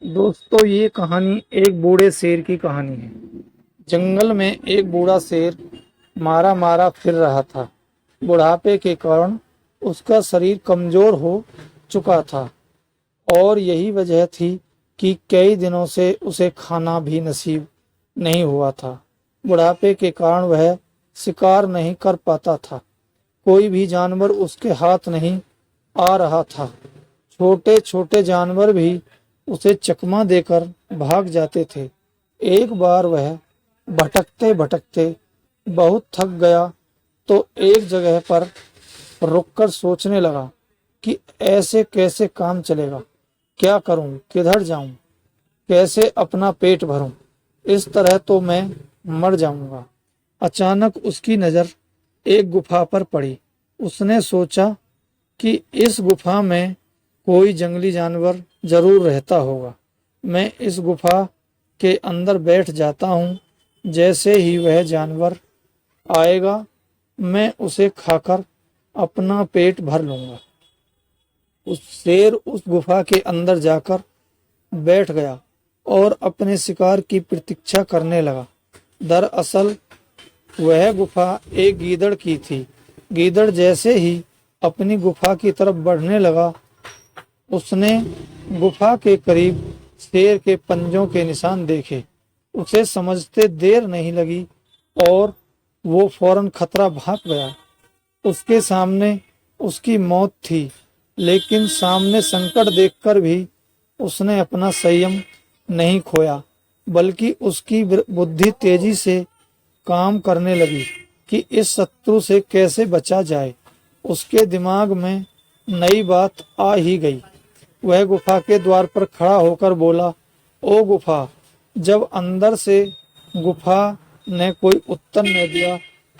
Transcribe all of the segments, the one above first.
दोस्तों, ये कहानी एक बूढ़े शेर की कहानी है। जंगल में एक बूढ़ा शेर मारा मारा फिर रहा था। बुढ़ापे के कारण उसका शरीर कमजोर हो चुका था और यही वजह थी कि कई दिनों से उसे खाना भी नसीब नहीं हुआ था। बुढ़ापे के कारण वह शिकार नहीं कर पाता था। कोई भी जानवर उसके हाथ नहीं आ रहा था। छोटे छोटे जानवर भी उसे चकमा देकर भाग जाते थे। एक बार वह भटकते भटकते बहुत थक गया तो एक जगह पर रुककर सोचने लगा कि ऐसे कैसे काम चलेगा। क्या करूं, किधर जाऊं, कैसे अपना पेट भरूं, इस तरह तो मैं मर जाऊंगा। अचानक उसकी नज़र एक गुफा पर पड़ी। उसने सोचा कि इस गुफा में कोई जंगली जानवर जरूर रहता होगा। मैं इस गुफा के अंदर बैठ जाता हूँ। जैसे ही वह जानवर आएगा मैं उसे खाकर अपना पेट भर लूंगा। उस शेर उस गुफा के अंदर जाकर बैठ गया और अपने शिकार की प्रतीक्षा करने लगा। दरअसल वह गुफा एक गीदड़ की थी। गीदड़ जैसे ही अपनी गुफा की तरफ बढ़ने लगा, उसने गुफा के करीब शेर के पंजों के निशान देखे। उसे समझते देर नहीं लगी और वो फौरन खतरा भाग गया। उसके सामने उसकी मौत थी, लेकिन सामने संकट देखकर भी उसने अपना संयम नहीं खोया, बल्कि उसकी बुद्धि तेजी से काम करने लगी कि इस शत्रु से कैसे बचा जाए। उसके दिमाग में नई बात आ ही गई। वह गुफा के द्वार पर खड़ा होकर बोला, ओ गुफा। जब अंदर से गुफा ने कोई उत्तर न दिया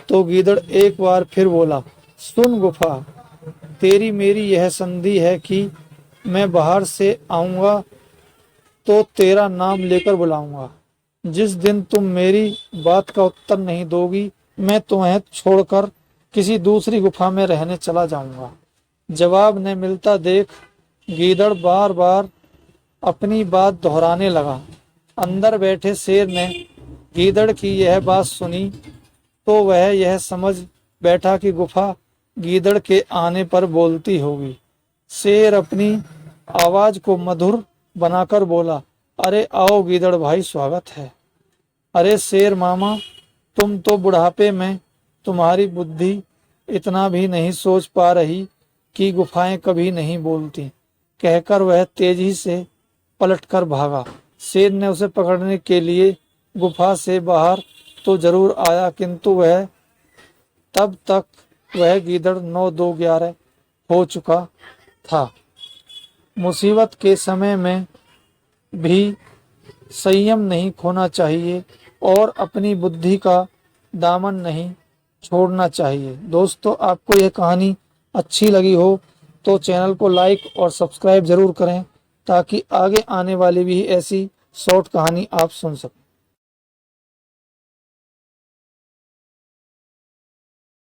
तो गीदड़ एक बार फिर बोला, सुन गुफा, तेरी मेरी यह संधि है कि मैं बाहर से आऊंगा तो तेरा नाम लेकर बुलाऊंगा। जिस दिन तुम मेरी बात का उत्तर नहीं दोगी, मैं तुम्हें छोड़कर किसी दूसरी गुफा में रहने चला जाऊंगा। जवाब न मिलता देख गीदड़ बार बार अपनी बात दोहराने लगा। अंदर बैठे शेर ने गीदड़ की यह बात सुनी तो वह यह समझ बैठा कि गुफा गीदड़ के आने पर बोलती होगी। शेर अपनी आवाज को मधुर बनाकर बोला, अरे आओ गीदड़ भाई, स्वागत है। अरे शेर मामा, तुम तो बुढ़ापे में तुम्हारी बुद्धि इतना भी नहीं सोच पा रही कि गुफाएं कभी नहीं बोलती, कहकर वह तेजी से पलटकर भागा। शेर ने उसे पकड़ने के लिए गुफा से बाहर तो जरूर आया, किंतु वह तब तक वह गीदड़ 9-2-11 हो चुका था। मुसीबत के समय में भी संयम नहीं खोना चाहिए और अपनी बुद्धि का दामन नहीं छोड़ना चाहिए। दोस्तों, आपको यह कहानी अच्छी लगी हो तो चैनल को लाइक और सब्सक्राइब जरूर करें ताकि आगे आने वाली भी ऐसी शॉर्ट कहानी आप सुन सकें।